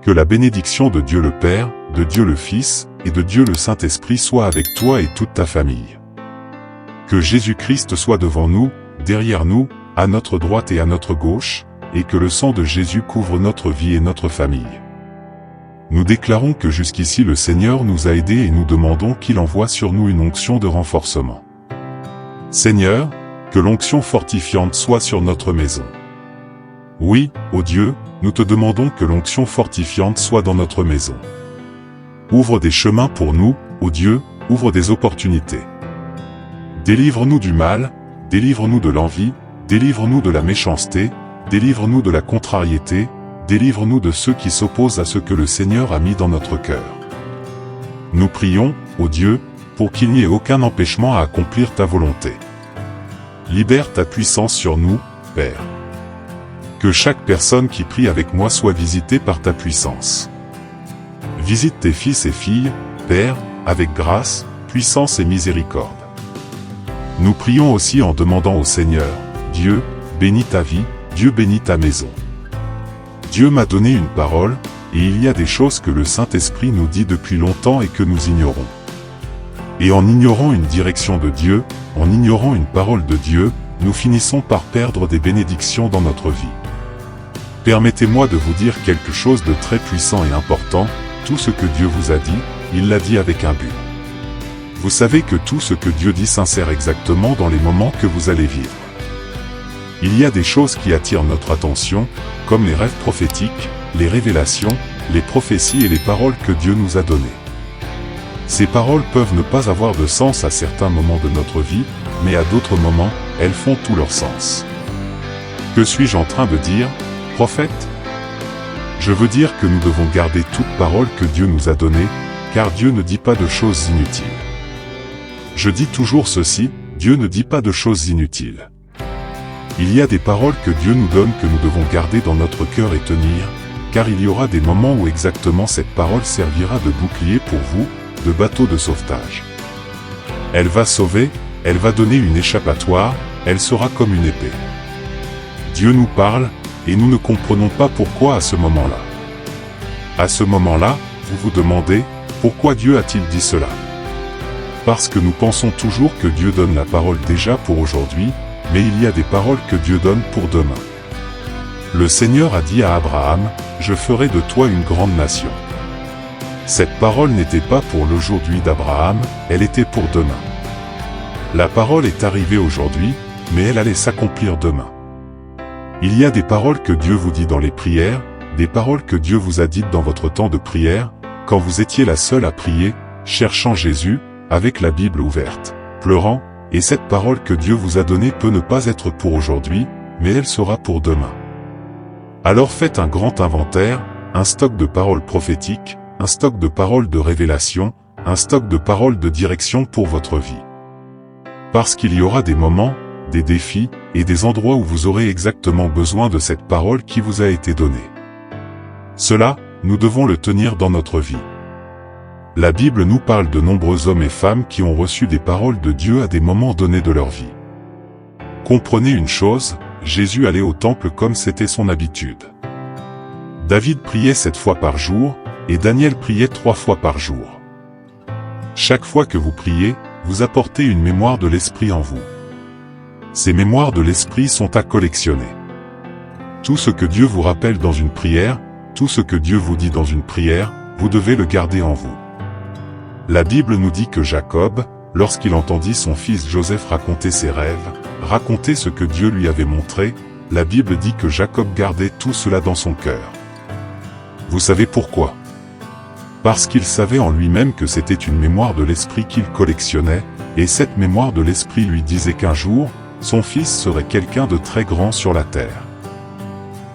Que la bénédiction de Dieu le Père, de Dieu le Fils, et de Dieu le Saint-Esprit soit avec toi et toute ta famille. Que Jésus-Christ soit devant nous, derrière nous, à notre droite et à notre gauche, et que le sang de Jésus couvre notre vie et notre famille. Nous déclarons que jusqu'ici le Seigneur nous a aidés et nous demandons qu'il envoie sur nous une onction de renforcement. Seigneur, que l'onction fortifiante soit sur notre maison. Oui, ô Dieu, nous te demandons que l'onction fortifiante soit dans notre maison. Ouvre des chemins pour nous, ô Dieu, ouvre des opportunités. Délivre-nous du mal, délivre-nous de l'envie, délivre-nous de la méchanceté, délivre-nous de la contrariété, délivre-nous de ceux qui s'opposent à ce que le Seigneur a mis dans notre cœur. Nous prions, ô Dieu, pour qu'il n'y ait aucun empêchement à accomplir ta volonté. Libère ta puissance sur nous, Père. Que chaque personne qui prie avec moi soit visitée par ta puissance. Visite tes fils et filles, Père, avec grâce, puissance et miséricorde. Nous prions aussi en demandant au Seigneur, Dieu, bénis ta vie, Dieu bénis ta maison. Dieu m'a donné une parole, et il y a des choses que le Saint-Esprit nous dit depuis longtemps et que nous ignorons. Et en ignorant une direction de Dieu, en ignorant une parole de Dieu, nous finissons par perdre des bénédictions dans notre vie. Permettez-moi de vous dire quelque chose de très puissant et important, tout ce que Dieu vous a dit, il l'a dit avec un but. Vous savez que tout ce que Dieu dit s'insère exactement dans les moments que vous allez vivre. Il y a des choses qui attirent notre attention, comme les rêves prophétiques, les révélations, les prophéties et les paroles que Dieu nous a données. Ces paroles peuvent ne pas avoir de sens à certains moments de notre vie, mais à d'autres moments, elles font tout leur sens. Que suis-je en train de dire, prophète? Je veux dire que nous devons garder toute parole que Dieu nous a donnée, car Dieu ne dit pas de choses inutiles. Je dis toujours ceci, Dieu ne dit pas de choses inutiles. Il y a des paroles que Dieu nous donne que nous devons garder dans notre cœur et tenir, car il y aura des moments où exactement cette parole servira de bouclier pour vous, de bateau de sauvetage. Elle va sauver, elle va donner une échappatoire, elle sera comme une épée. Dieu nous parle, et nous ne comprenons pas pourquoi à ce moment-là. À ce moment-là, vous vous demandez, pourquoi Dieu a-t-il dit cela? Parce que nous pensons toujours que Dieu donne la parole déjà pour aujourd'hui, mais il y a des paroles que Dieu donne pour demain. Le Seigneur a dit à Abraham, « Je ferai de toi une grande nation ». Cette parole n'était pas pour l'aujourd'hui d'Abraham, elle était pour demain. La parole est arrivée aujourd'hui, mais elle allait s'accomplir demain. Il y a des paroles que Dieu vous dit dans les prières, des paroles que Dieu vous a dites dans votre temps de prière, quand vous étiez la seule à prier, cherchant Jésus, avec la Bible ouverte, pleurant, et cette parole que Dieu vous a donnée peut ne pas être pour aujourd'hui, mais elle sera pour demain. Alors faites un grand inventaire, un stock de paroles prophétiques, un stock de paroles de révélation, un stock de paroles de direction pour votre vie. Parce qu'il y aura des moments, des défis, et des endroits où vous aurez exactement besoin de cette parole qui vous a été donnée. Cela, nous devons le tenir dans notre vie. La Bible nous parle de nombreux hommes et femmes qui ont reçu des paroles de Dieu à des moments donnés de leur vie. Comprenez une chose, Jésus allait au temple comme c'était son habitude. David priait 7 fois par jour, et Daniel priait 3 fois par jour. Chaque fois que vous priez, vous apportez une mémoire de l'Esprit en vous. Ces mémoires de l'Esprit sont à collectionner. Tout ce que Dieu vous rappelle dans une prière, tout ce que Dieu vous dit dans une prière, vous devez le garder en vous. La Bible nous dit que Jacob, lorsqu'il entendit son fils Joseph raconter ses rêves, raconter ce que Dieu lui avait montré, la Bible dit que Jacob gardait tout cela dans son cœur. Vous savez pourquoi? Parce qu'il savait en lui-même que c'était une mémoire de l'Esprit qu'il collectionnait, et cette mémoire de l'Esprit lui disait qu'un jour, son fils serait quelqu'un de très grand sur la terre.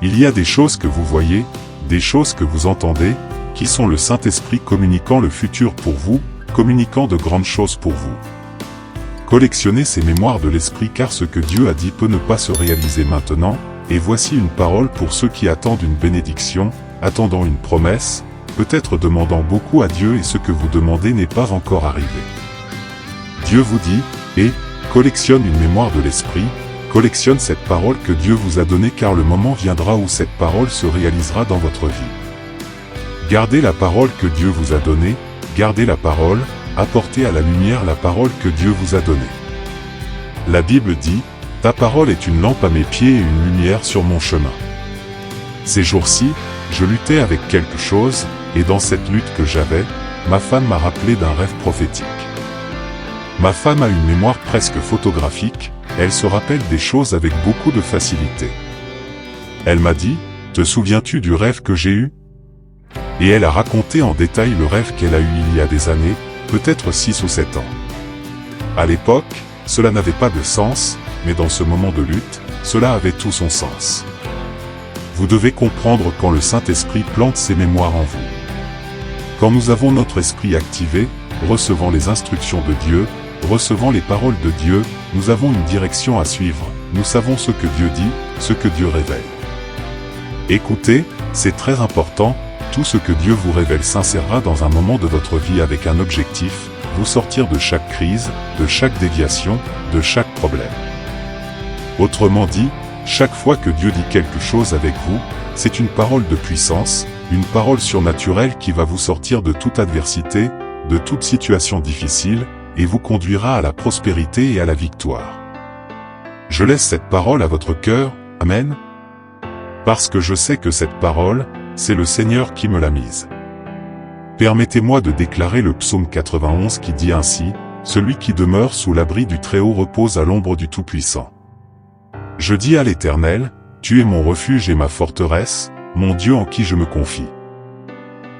Il y a des choses que vous voyez, des choses que vous entendez, qui sont le Saint-Esprit communiquant le futur pour vous, communiquant de grandes choses pour vous. Collectionnez ces mémoires de l'Esprit car ce que Dieu a dit peut ne pas se réaliser maintenant, et voici une parole pour ceux qui attendent une bénédiction, attendant une promesse, peut-être demandant beaucoup à Dieu et ce que vous demandez n'est pas encore arrivé. Dieu vous dit, et, collectionne une mémoire de l'Esprit, collectionne cette parole que Dieu vous a donnée car le moment viendra où cette parole se réalisera dans votre vie. Gardez la parole que Dieu vous a donnée, gardez la parole, apportez à la lumière la parole que Dieu vous a donnée. La Bible dit, « Ta parole est une lampe à mes pieds et une lumière sur mon chemin. » Ces jours-ci, je luttais avec quelque chose, et dans cette lutte que j'avais, ma femme m'a rappelé d'un rêve prophétique. Ma femme a une mémoire presque photographique, elle se rappelle des choses avec beaucoup de facilité. Elle m'a dit, « Te souviens-tu du rêve que j'ai eu ?» Et elle a raconté en détail le rêve qu'elle a eu il y a des années, peut-être 6 ou 7 ans. À l'époque, cela n'avait pas de sens, mais dans ce moment de lutte, cela avait tout son sens. Vous devez comprendre quand le Saint-Esprit plante ses mémoires en vous. Quand nous avons notre esprit activé, recevant les instructions de Dieu, recevant les paroles de Dieu, nous avons une direction à suivre, nous savons ce que Dieu dit, ce que Dieu révèle. Écoutez, c'est très important, tout ce que Dieu vous révèle s'insérera dans un moment de votre vie avec un objectif, vous sortir de chaque crise, de chaque déviation, de chaque problème. Autrement dit, chaque fois que Dieu dit quelque chose avec vous, c'est une parole de puissance, une parole surnaturelle qui va vous sortir de toute adversité, de toute situation difficile, et vous conduira à la prospérité et à la victoire. Je laisse cette parole à votre cœur, Amen. Parce que je sais que cette parole, c'est le Seigneur qui me l'a mise. Permettez-moi de déclarer le psaume 91 qui dit ainsi, « Celui qui demeure sous l'abri du Très-Haut repose à l'ombre du Tout-Puissant. » Je dis à l'Éternel, « Tu es mon refuge et ma forteresse, mon Dieu en qui je me confie. »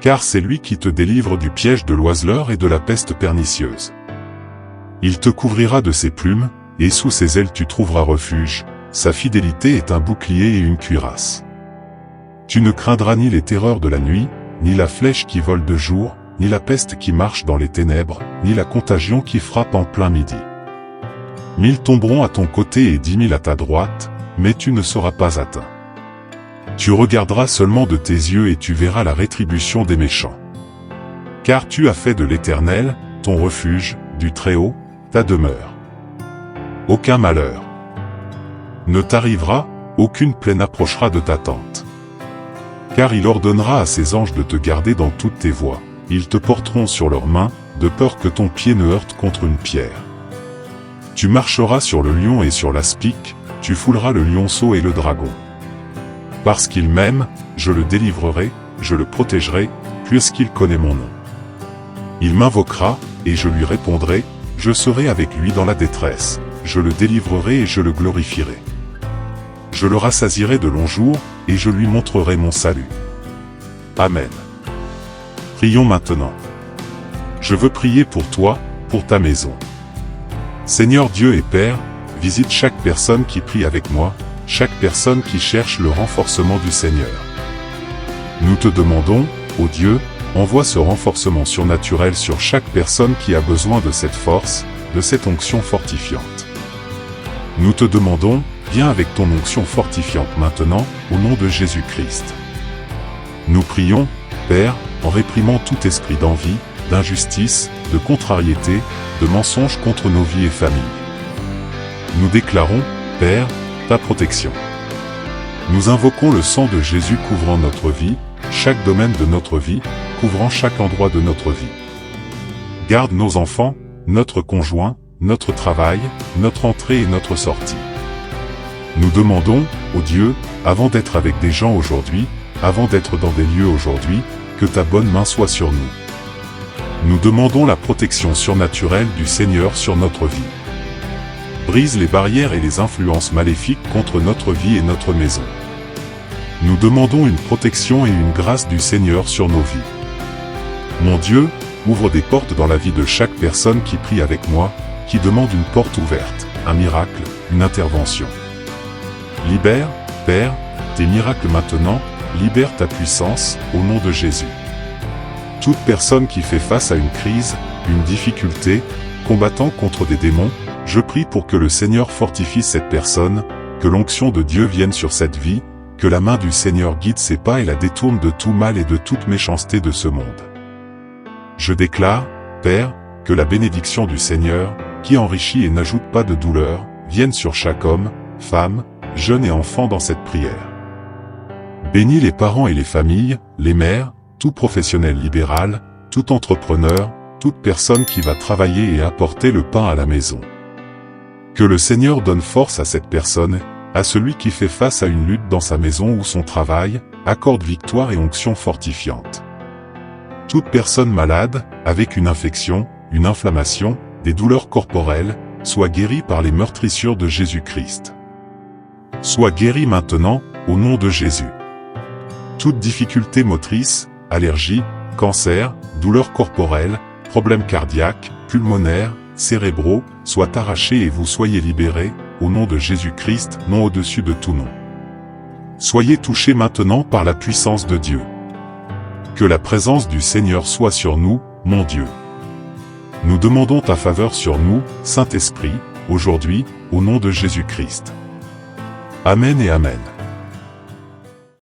Car c'est lui qui te délivre du piège de l'oiseleur et de la peste pernicieuse. Il te couvrira de ses plumes, et sous ses ailes tu trouveras refuge, sa fidélité est un bouclier et une cuirasse. Tu ne craindras ni les terreurs de la nuit, ni la flèche qui vole de jour, ni la peste qui marche dans les ténèbres, ni la contagion qui frappe en plein midi. 1000 tomberont à ton côté et 10 000 à ta droite, mais tu ne seras pas atteint. Tu regarderas seulement de tes yeux et tu verras la rétribution des méchants. Car tu as fait de l'Éternel, ton refuge, du Très-Haut, ta demeure. Aucun malheur ne t'arrivera, aucune plaie n'approchera de ta tente. Car il ordonnera à ses anges de te garder dans toutes tes voies, ils te porteront sur leurs mains, de peur que ton pied ne heurte contre une pierre. Tu marcheras sur le lion et sur l'aspic, tu fouleras le lionceau et le dragon. Parce qu'il m'aime, je le délivrerai, je le protégerai, puisqu'il connaît mon nom. Il m'invoquera, et je lui répondrai, je serai avec lui dans la détresse, je le délivrerai et je le glorifierai. Je le rassasierai de longs jours, et je lui montrerai mon salut. Amen. Prions maintenant. Je veux prier pour toi, pour ta maison. Seigneur Dieu et Père, visite chaque personne qui prie avec moi, chaque personne qui cherche le renforcement du Seigneur. Nous te demandons, ô Dieu, envoie ce renforcement surnaturel sur chaque personne qui a besoin de cette force, de cette onction fortifiante. Nous te demandons, viens avec ton onction fortifiante maintenant, au nom de Jésus-Christ. Nous prions, Père, en réprimant tout esprit d'envie, d'injustice, de contrariété, de mensonge contre nos vies et familles. Nous déclarons, Père, ta protection. Nous invoquons le sang de Jésus couvrant notre vie, chaque domaine de notre vie, couvrant chaque endroit de notre vie. Garde nos enfants, notre conjoint, notre travail, notre entrée et notre sortie. Nous demandons, ô Dieu, avant d'être avec des gens aujourd'hui, avant d'être dans des lieux aujourd'hui, que ta bonne main soit sur nous. Nous demandons la protection surnaturelle du Seigneur sur notre vie. Brise les barrières et les influences maléfiques contre notre vie et notre maison. Nous demandons une protection et une grâce du Seigneur sur nos vies. Mon Dieu, ouvre des portes dans la vie de chaque personne qui prie avec moi, qui demande une porte ouverte, un miracle, une intervention. Libère, Père, tes miracles maintenant, libère ta puissance, au nom de Jésus. Toute personne qui fait face à une crise, une difficulté, combattant contre des démons, je prie pour que le Seigneur fortifie cette personne, que l'onction de Dieu vienne sur cette vie, que la main du Seigneur guide ses pas et la détourne de tout mal et de toute méchanceté de ce monde. Je déclare, Père, que la bénédiction du Seigneur, qui enrichit et n'ajoute pas de douleur, vienne sur chaque homme, femme, jeune et enfant dans cette prière. Bénis les parents et les familles, les mères, tout professionnel libéral, tout entrepreneur, toute personne qui va travailler et apporter le pain à la maison. Que le Seigneur donne force à cette personne, à celui qui fait face à une lutte dans sa maison ou son travail, accorde victoire et onction fortifiante. Toute personne malade, avec une infection, une inflammation, des douleurs corporelles, soit guérie par les meurtrissures de Jésus-Christ. Soit guérie maintenant, au nom de Jésus. Toute difficulté motrice, allergie, cancer, douleurs corporelles, problèmes cardiaques, pulmonaires, cérébraux, soient arrachés et vous soyez libérés, au nom de Jésus-Christ, nom au-dessus de tout nom. Soyez touchés maintenant par la puissance de Dieu. Que la présence du Seigneur soit sur nous, mon Dieu. Nous demandons ta faveur sur nous, Saint-Esprit, aujourd'hui, au nom de Jésus-Christ. Amen et Amen.